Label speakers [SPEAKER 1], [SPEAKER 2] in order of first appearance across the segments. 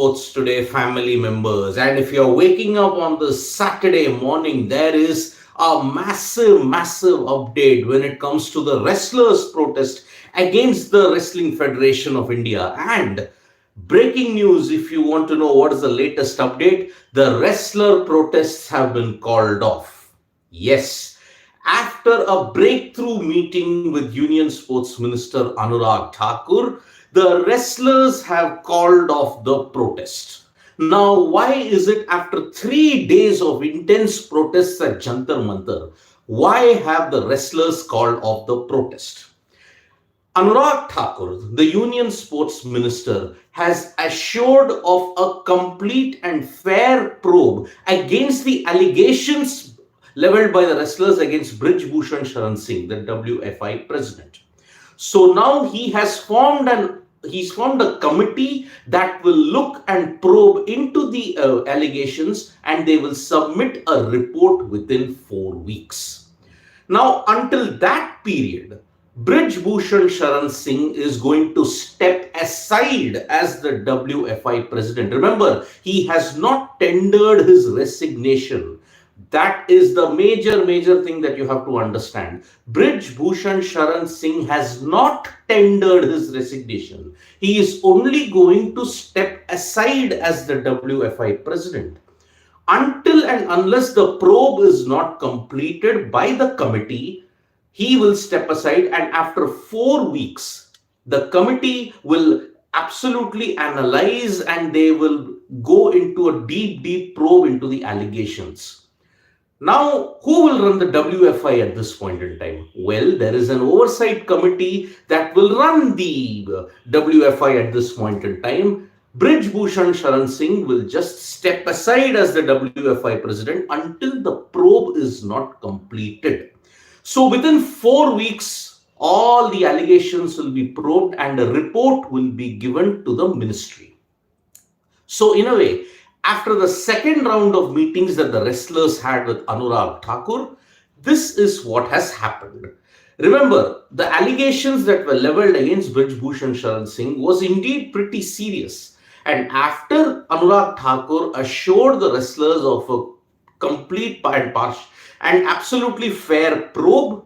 [SPEAKER 1] Sports Today family members. And if you're waking up on this Saturday morning, there is a massive update when it comes to the wrestlers' protest against the Wrestling Federation of India. And breaking news, if you want to know what is the latest update, the wrestler protests have been called off. Yes. After a breakthrough meeting with Union Sports Minister Anurag Thakur, the wrestlers have called off the protest. Now, why is it after 3 days of intense protests at Jantar Mantar? Why have the wrestlers called off the protest? Anurag Thakur, the Union Sports Minister, has assured of a complete and fair probe against the allegations leveled by the wrestlers against Brij Bhushan Sharan Singh, the WFI president. So now he's formed a committee that will look and probe into the allegations, and they will submit a report within 4 weeks. Now, until that period, Brij Bhushan Sharan Singh is going to step aside as the WFI president. Remember, he has not tendered his resignation. That is the major thing that you have to understand. Brij Bhushan Sharan Singh has not tendered his resignation. He is only going to step aside as the WFI president. Until and unless the probe is not completed by the committee, he will step aside, and after 4 weeks, the committee will absolutely analyze and they will go into a deep probe into the allegations. Now, who will run the WFI at this point in time? Well, there is an oversight committee that will run the WFI at this point in time. Brij Bhushan Sharan Singh will just step aside as the WFI president until the probe is not completed. So within 4 weeks, all the allegations will be probed and a report will be given to the ministry. So in a way, after the second round of meetings that the wrestlers had with Anurag Thakur, this is what has happened. Remember, the allegations that were leveled against Brij Bhushan Sharan Singh was indeed pretty serious. And after Anurag Thakur assured the wrestlers of a complete and absolutely fair probe,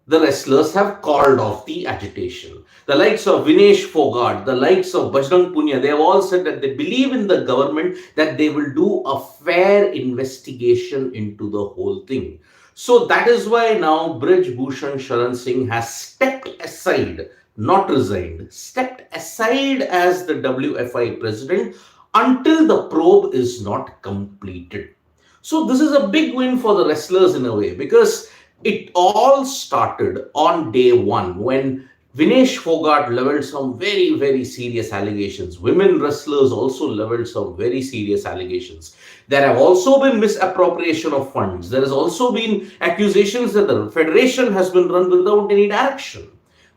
[SPEAKER 1] the wrestlers have called off the agitation. The likes of Vinesh Fogart, the likes of Bajrang Punia, they have all said that they believe in the government, that they will do a fair investigation into the whole thing. So that is why now Brij Bhushan Sharan Singh has stepped aside, not resigned, stepped aside as the WFI president until the probe is not completed. So this is a big win for the wrestlers in a way, because it all started on day one when Vinesh Fogart leveled some very serious allegations. Women wrestlers also leveled some very serious allegations. There have also been misappropriation of funds. There has also been accusations that the federation has been run without any direction.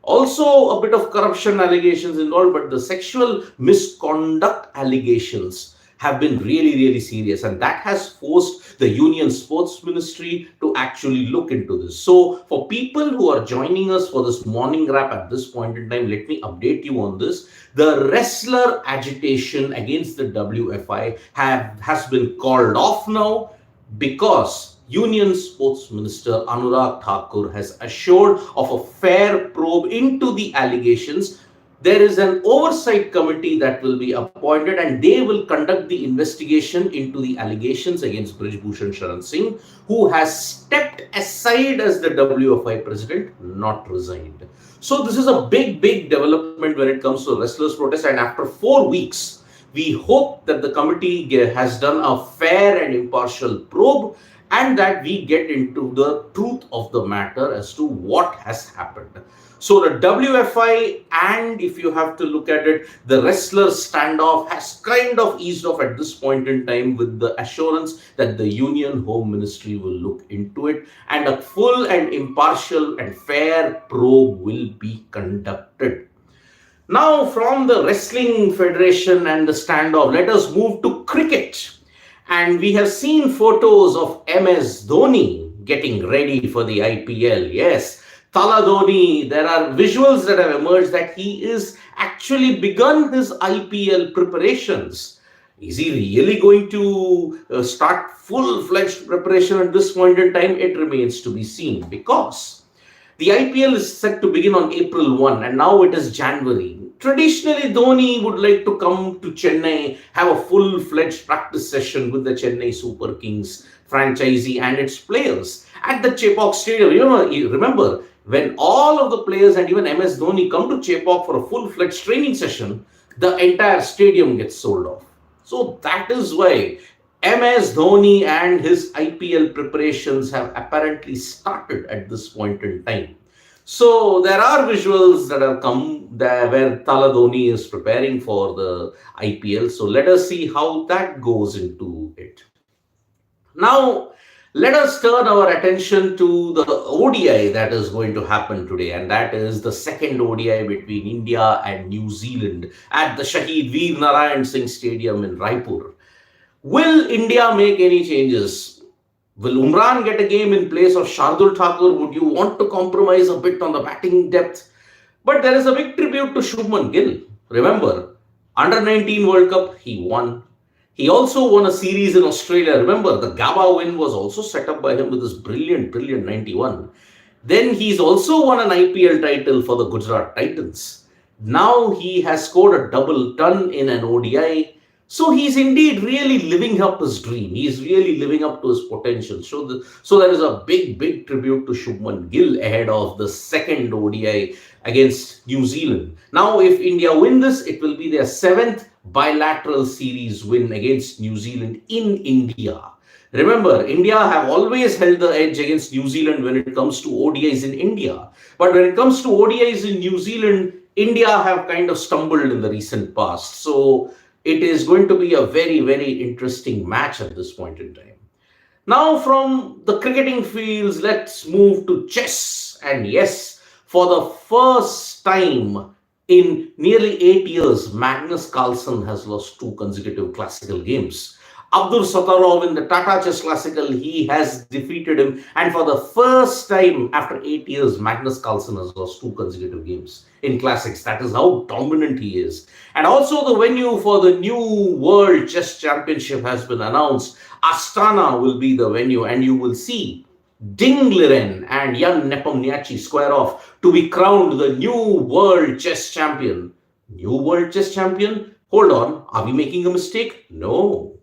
[SPEAKER 1] Also a bit of corruption allegations involved, but the sexual misconduct allegations have been really serious, and that has forced the Union Sports Ministry to actually look into this. So for people who are joining us for this morning wrap at this point in time, let me update you on this. The wrestler agitation against the WFI has been called off now, because Union Sports Minister Anurag Thakur has assured of a fair probe into the allegations. There is an oversight committee that will be appointed, and they will conduct the investigation into the allegations against Brij Bhushan Sharan Singh, who has stepped aside as the WFI president, not resigned. So this is a big development when it comes to wrestlers' protest, and after 4 weeks, we hope that the committee has done a fair and impartial probe, and that we get into the truth of the matter as to what has happened. So the WFI, and if you have to look at it, the wrestlers standoff has kind of eased off at this point in time, with the assurance that the Union Home Ministry will look into it and a full and impartial and fair probe will be conducted. Now, from the Wrestling Federation and the standoff, let us move to cricket. And we have seen photos of MS Dhoni getting ready for the IPL. Yes, Thala Dhoni, there are visuals that have emerged that he is actually begun his IPL preparations. Is he really going to start full-fledged preparation at this point in time? It remains to be seen, because the IPL is set to begin on April 1 and now it is January. Traditionally, Dhoni would like to come to Chennai, have a full-fledged practice session with the Chennai Super Kings franchisee and its players at the Chepauk Stadium. You remember when all of the players and even MS Dhoni come to Chepauk for a full-fledged training session, the entire stadium gets sold off. So that is why MS Dhoni and his IPL preparations have apparently started at this point in time. So there are visuals that have come there where Tala Dhoni is preparing for the IPL. So let us see how that goes into it. Now, let us turn our attention to the ODI that is going to happen today, and that is the second ODI between India and New Zealand at the Shahid Veer Narayan Singh Stadium in Raipur. Will India make any changes? Will Umran get a game in place of Shardul Thakur? Would you want to compromise a bit on the batting depth? But there is a big tribute to Shubman Gill. Remember, Under 19 World Cup, he won. He also won a series in Australia. Remember, the Gabba win was also set up by him with this brilliant 91. Then he's also won an IPL title for the Gujarat Titans. Now he has scored a double ton in an ODI. So he's indeed really living up his dream. He's really living up to his potential. So there is a big tribute to Shubman Gill ahead of the second ODI against New Zealand. Now, if India win this, it will be their 7th bilateral series win against New Zealand in India. Remember, India have always held the edge against New Zealand when it comes to ODIs in India. But when it comes to ODIs in New Zealand, India have kind of stumbled in the recent past. So it is going to be a very interesting match at this point in time. Now, from the cricketing fields, let's move to chess. And yes, for the first time in nearly 8 years, Magnus Carlsen has lost 2 consecutive classical games. Abdur Sattarov in the Tata Chess Classical, he has defeated him. And for the first time after 8 years, Magnus Carlsen has lost 2 consecutive games in classics. That is how dominant he is. And also the venue for the new World Chess Championship has been announced. Astana will be the venue, and you will see Ding Liren and Jan Nepomniachtchi square off to be crowned the new World Chess Champion. New World Chess Champion? Hold on, are we making a mistake? No.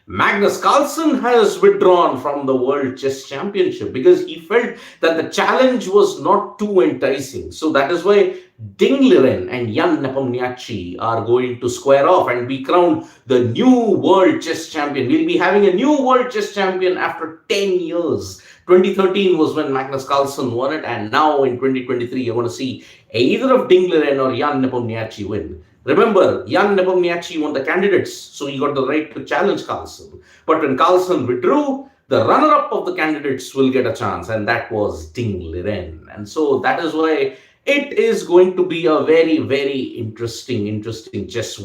[SPEAKER 1] Magnus Carlsen has withdrawn from the World Chess Championship because he felt that the challenge was not too enticing. So that is why Ding Liren and Jan Nepomniachtchi are going to square off and be crowned the new World Chess Champion. We'll be having a new World Chess Champion after 10 years. 2013 was when Magnus Carlsen won it, and now in 2023 you're going to see either of Ding Liren or Jan Nepomniachtchi win. Remember, Jan Nepomniachtchi won the candidates, so he got the right to challenge Carlsen. But when Carlsen withdrew, the runner-up of the candidates will get a chance, and that was Ding Liren. And so that is why it is going to be a very interesting chess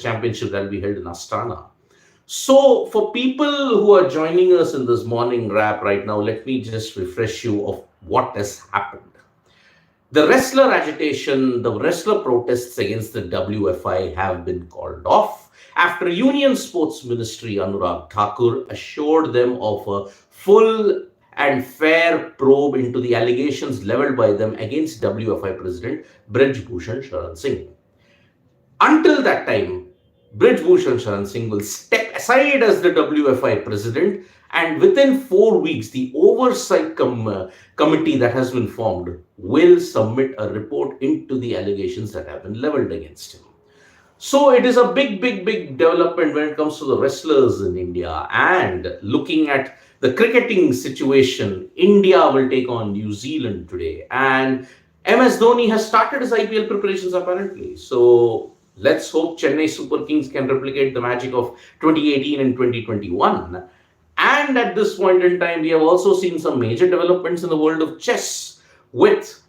[SPEAKER 1] championship that will be held in Astana. So for people who are joining us in this morning wrap right now, let me just refresh you of what has happened. The wrestler agitation, the wrestler protests against the WFI have been called off after Union Sports Ministry Anurag Thakur assured them of a full and fair probe into the allegations leveled by them against WFI President Brij Bhushan Sharan Singh. Until that time, Brij Bhushan Sharan Singh will step aside as the WFI president, and within 4 weeks, the oversight committee that has been formed will submit a report into the allegations that have been leveled against him. So it is a big development when it comes to the wrestlers in India. And looking at the cricketing situation, India will take on New Zealand today. And MS Dhoni has started his IPL preparations apparently. So let's hope Chennai Super Kings can replicate the magic of 2018 and 2021. And at this point in time, we have also seen some major developments in the world of chess, with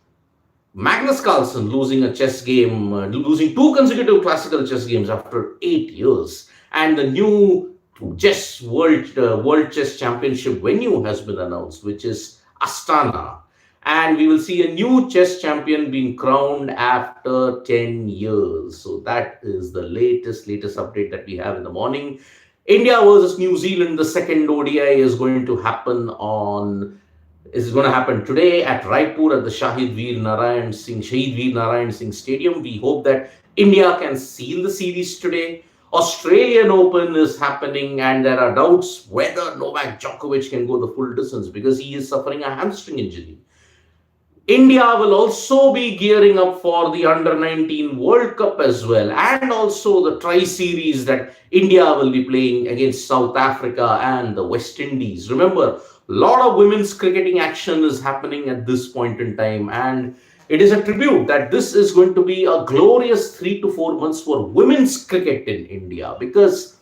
[SPEAKER 1] Magnus Carlsen losing a chess game, losing 2 consecutive classical chess games after 8 years. And the new World Chess Championship venue has been announced, which is Astana. And we will see a new chess champion being crowned after 10 years. So that is the latest update that we have in the morning. India versus New Zealand, the second ODI is going to happen today at Raipur at the Shahid Veer Narayan Singh Stadium. We hope that India can seal the series today. Australian Open is happening, and there are doubts whether Novak Djokovic can go the full distance because he is suffering a hamstring injury. India will also be gearing up for the Under 19 World Cup as well, and also the Tri Series that India will be playing against South Africa and the West Indies. Remember, a lot of women's cricketing action is happening at this point in time, and it is a tribute that this is going to be a glorious 3 to 4 months for women's cricket in India, because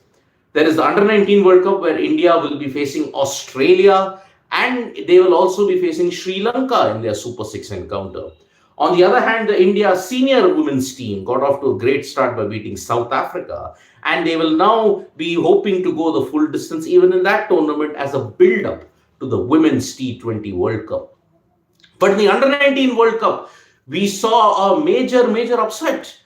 [SPEAKER 1] there is the Under 19 World Cup where India will be facing Australia, and they will also be facing Sri Lanka in their Super 6 encounter. On the other hand, the India senior women's team got off to a great start by beating South Africa, and they will now be hoping to go the full distance even in that tournament as a build up to the Women's T20 World Cup. But in the Under 19 World Cup, we saw a major upset.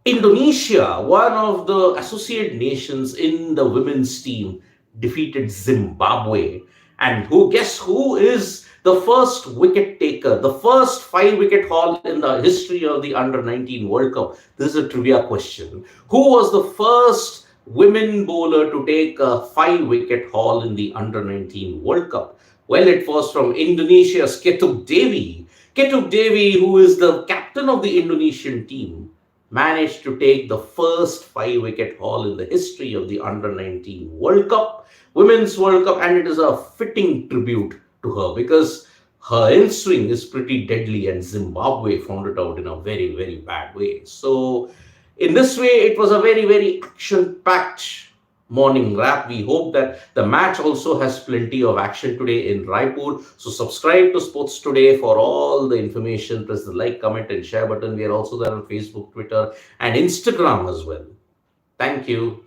[SPEAKER 1] Indonesia, one of the associate nations in the women's team, defeated Zimbabwe. And guess who is the first wicket taker, the first 5 wicket haul in the history of the Under 19 World Cup? This is a trivia question. Who was the first women bowler to take a 5 wicket haul in the Under 19 World Cup? Well, it was from Indonesia's Ketub Devi. Ketub Devi, who is the captain of the Indonesian team, managed to take the first 5 wicket haul in the history of the Under 19 World Cup, Women's World Cup, and it is a fitting tribute to her because her in swing is pretty deadly, and Zimbabwe found it out in a very bad way. So, in this way, it was a very action packed morning wrap. We hope that the match also has plenty of action today in Raipur. So subscribe to Sports Today for all the information. Press the like, comment, and share button. We are also there on Facebook, Twitter, and Instagram as well. Thank you.